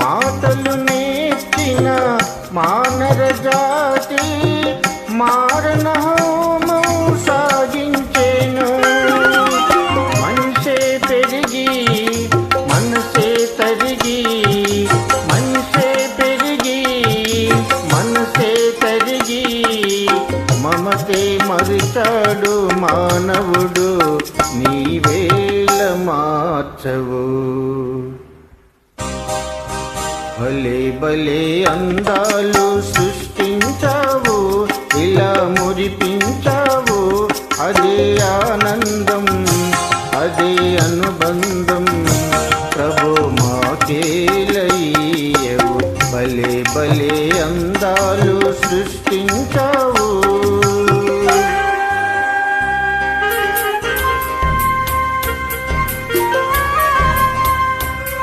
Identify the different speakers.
Speaker 1: మాటలు నేర్చిన మానర జాతి మారణ హోమం సాగించేను. మనిషే పెరిగి మనసే తరిగి, మనిషే పెరిగి మనసే తరిగి, మమతే మరిచాడు మానవుడు, నీవేళ మార్చవు. భలే భలే అందాలు సృష్టించావు, ఇలా మురిపించావు, అదే ఆనందం, అదే అనుబంధం.